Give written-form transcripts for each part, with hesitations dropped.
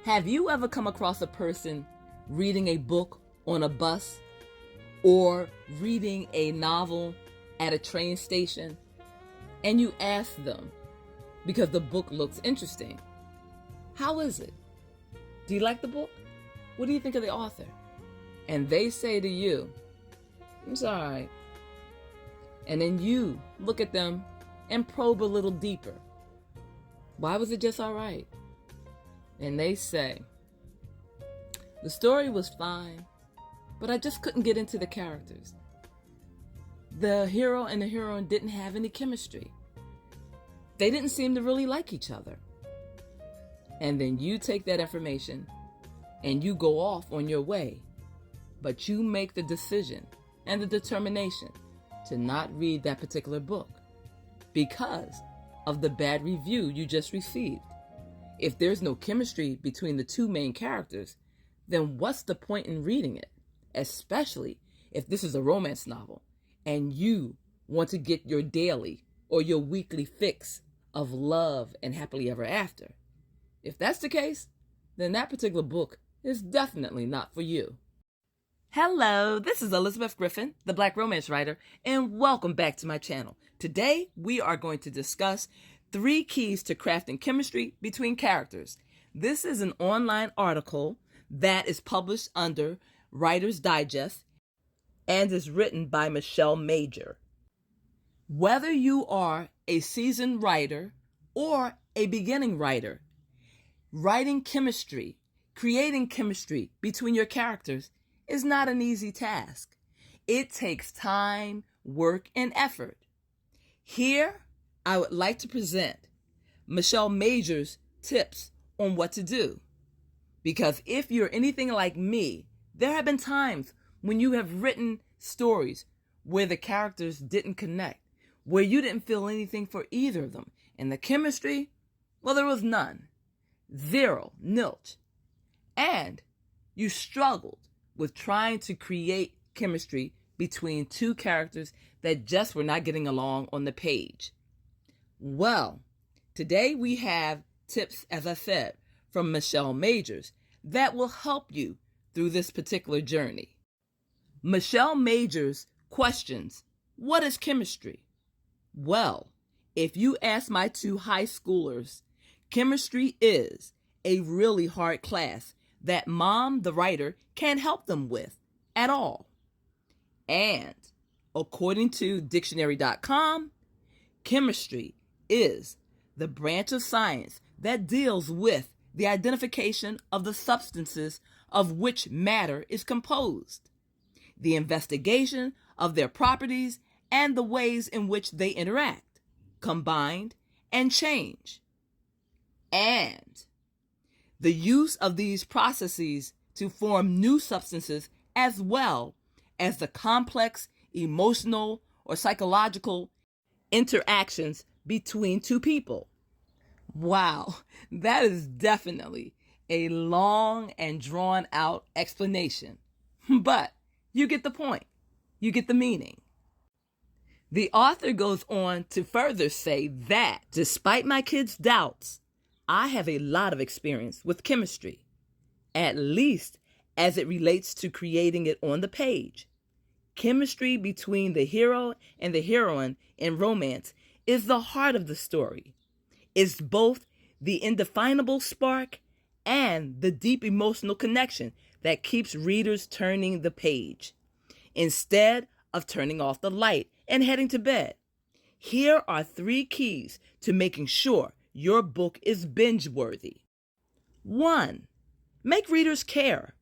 Have you ever come across a person reading a book on a bus or reading a novel at a train station, and you ask them, because the book looks interesting, how is it? Do you like the book? What do you think of the author? And they say to you, it's all right. And then you look at them and probe a little deeper. Why was it just all right? And they say, the story was fine, but I just couldn't get into the characters. The hero and the heroine didn't have any chemistry. They didn't seem to really like each other. And then you take that information and you go off on your way, but you make the decision and the determination to not read that particular book because of the bad review you just received. If there's no chemistry between the two main characters, then what's the point in reading it? Especially if this is a romance novel and you want to get your daily or your weekly fix of love and happily ever after. If that's the case, then that particular book is definitely not for you. Hello, this is Elizabeth Griffin, the Black Romance Writer, and welcome back to my channel. Today, we are going to discuss 3 keys to crafting chemistry between characters. This is an online article that is published under Writer's Digest and is written by Michelle Major. Whether you are a seasoned writer or a beginning writer, writing chemistry, creating chemistry between your characters is not an easy task. It takes time, work, and effort. Here, I would like to present Michelle Major's tips on what to do. Because if you're anything like me, there have been times when you have written stories where the characters didn't connect, where you didn't feel anything for either of them. And the chemistry, well, there was none. 0, nilch. And you struggled with trying to create chemistry between 2 characters that just were not getting along on the page. Well, today we have tips, as I said, from Michelle Majors that will help you through this particular journey. Michelle Majors questions, what is chemistry? Well, if you ask my 2 high schoolers, chemistry is a really hard class that Mom, the writer, can't help them with at all. And according to dictionary.com, chemistry is the branch of science that deals with the identification of the substances of which matter is composed, the investigation of their properties and the ways in which they interact, combine, and change, and the use of these processes to form new substances, as well as the complex emotional or psychological interactions between 2 people. Wow, that is definitely a long and drawn out explanation, but you get the point. You get the meaning. The author goes on to further say that despite my kids' doubts, I have a lot of experience with chemistry, at least as it relates to creating it on the page. Chemistry between the hero and the heroine in romance is the heart of the story. It's both the indefinable spark and the deep emotional connection that keeps readers turning the page, instead of turning off the light and heading to bed. Here are 3 keys to making sure your book is binge-worthy. 1. Make readers care.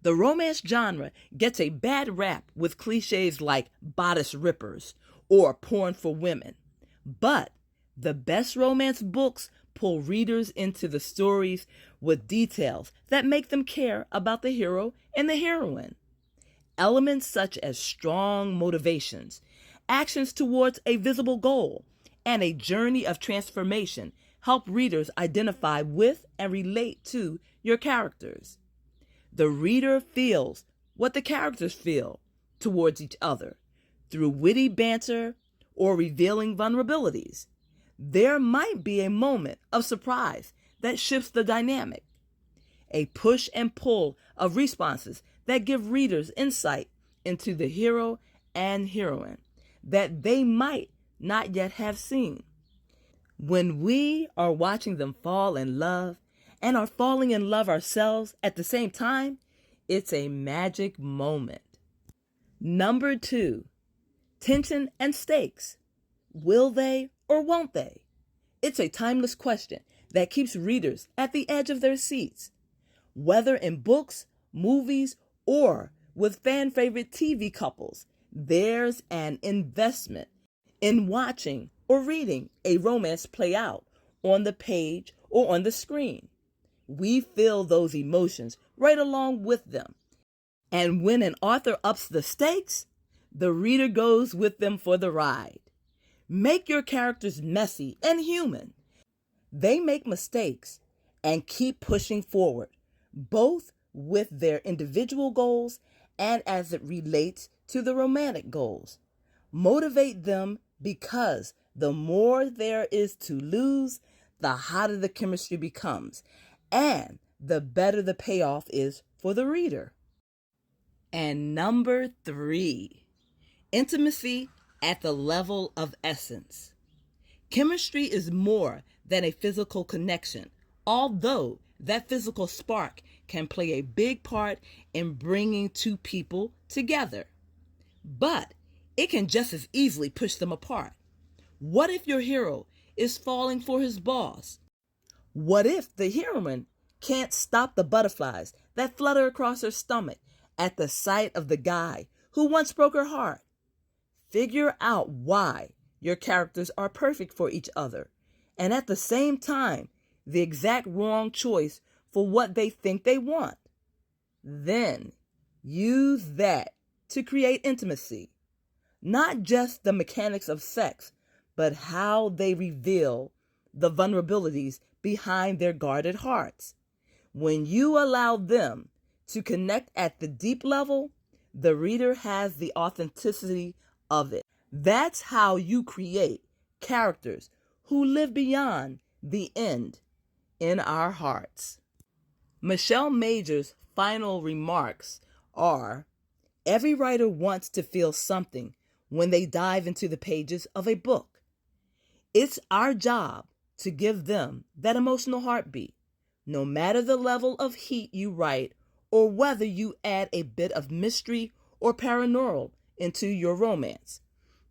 The romance genre gets a bad rap with cliches like bodice rippers or porn for women. But the best romance books pull readers into the stories with details that make them care about the hero and the heroine. Elements such as strong motivations, actions towards a visible goal, and a journey of transformation help readers identify with and relate to your characters. The reader feels what the characters feel towards each other through witty banter or revealing vulnerabilities. There might be a moment of surprise that shifts the dynamic. a push and pull of responses that give readers insight into the hero and heroine that they might not yet have seen. When we are watching them fall in love and are falling in love ourselves at the same time, it's a magic moment. Number 2, tension and stakes. Will they or won't they? It's a timeless question that keeps readers at the edge of their seats. Whether in books, movies, or with fan favorite TV couples, there's an investment in watching or reading a romance play out on the page or on the screen. We feel those emotions right along with them. And when an author ups the stakes, the reader goes with them for the ride. Make your characters messy and human. They make mistakes and keep pushing forward, both with their individual goals and as it relates to the romantic goals. Motivate them because the more there is to lose, the hotter the chemistry becomes, and the better the payoff is for the reader. And number 3, intimacy at the level of essence. Chemistry is more than a physical connection, although that physical spark can play a big part in bringing two people together. But it can just as easily push them apart. What if your hero is falling for his boss? What if the heroine can't stop the butterflies that flutter across her stomach at the sight of the guy who once broke her heart? Figure out why your characters are perfect for each other, and at the same time, the exact wrong choice for what they think they want. Then use that to create intimacy. Not just the mechanics of sex, but how they reveal the vulnerabilities behind their guarded hearts. When you allow them to connect at the deep level, the reader has the authenticity of it. That's how you create characters who live beyond the end in our hearts. Michelle Major's final remarks are, every writer wants to feel something when they dive into the pages of a book. It's our job to give them that emotional heartbeat, no matter the level of heat you write or whether you add a bit of mystery or paranormal into your romance.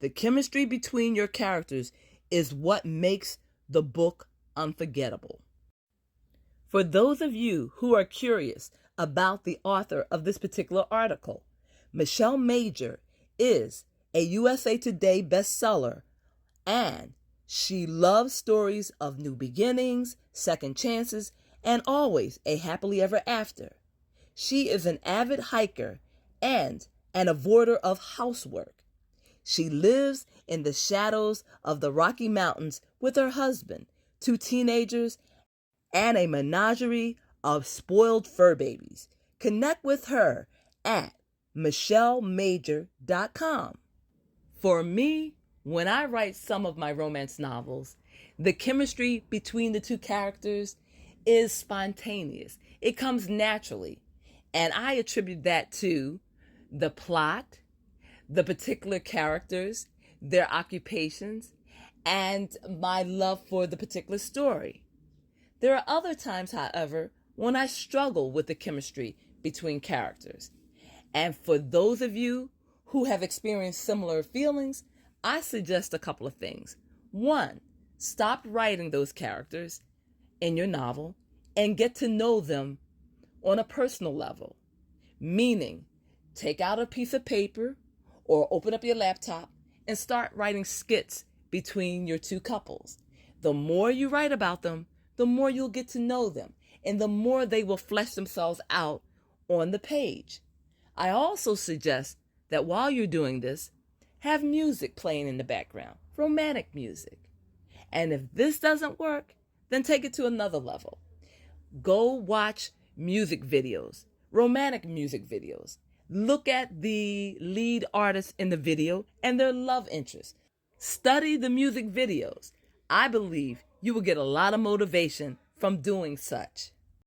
The chemistry between your characters is what makes the book unforgettable. For those of you who are curious about the author of this particular article, Michelle Major is a USA Today bestseller, and she loves stories of new beginnings, second chances, and always a happily ever after. She is an avid hiker and an avoider of housework. She lives in the shadows of the Rocky Mountains with her husband, 2 teenagers, and a menagerie of spoiled fur babies. Connect with her at michellemajor.com. For me, when I write some of my romance novels, the chemistry between the 2 characters is spontaneous. It comes naturally. And I attribute that to the plot, the particular characters, their occupations, and my love for the particular story. There are other times, however, when I struggle with the chemistry between characters. And for those of you who have experienced similar feelings, I suggest a couple of things. 1, stop writing those characters in your novel and get to know them on a personal level. Meaning, take out a piece of paper or open up your laptop and start writing skits between your 2 couples. The more you write about them, the more you'll get to know them, and the more they will flesh themselves out on the page. I also suggest that while you're doing this, have music playing in the background, romantic music. And if this doesn't work, then take it to another level. Go watch music videos, romantic music videos. Look at the lead artists in the video and their love interests. Study the music videos. I believe you will get a lot of motivation from doing such.